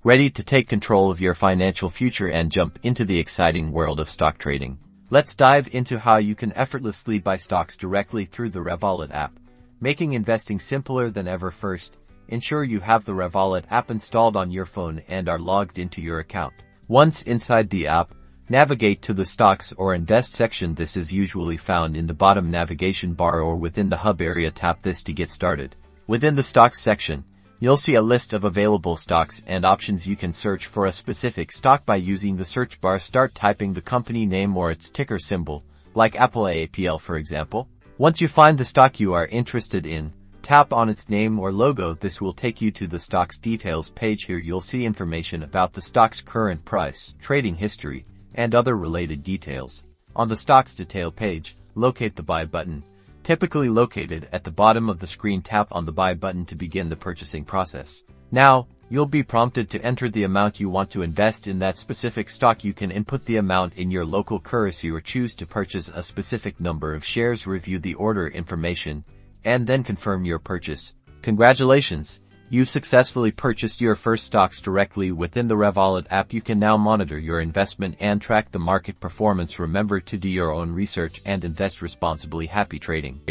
Ready to take control of your financial future and jump into the exciting world of stock trading? Let's dive into how you can effortlessly buy stocks directly through the Revolut app, making investing simpler than ever. First, ensure you have the Revolut app installed on your phone and are logged into your account. Once inside the app, navigate to the Stocks or Invest section. This is usually found in the bottom navigation bar or within the hub area. Tap this to get started. Within the Stocks section, you'll see a list of available stocks and options. You can search for a specific stock by using the search bar. Start typing the company name or its ticker symbol, like Apple AAPL for example. Once you find the stock you are interested in, tap on its name or logo. This will take you to the stock's details page. Here you'll see information about the stock's current price, trading history, and other related details. On the stock's detail page, locate the buy button. Typically located at the bottom of the screen, tap on the buy button to begin the purchasing process. Now, you'll be prompted to enter the amount you want to invest in that specific stock. You can input the amount in your local currency or choose to purchase a specific number of shares. Review the order information and then confirm your purchase. Congratulations! You've successfully purchased your first stocks directly within the Revolut app. You can now monitor your investment and track the market performance. Remember to do your own research and invest responsibly. Happy trading!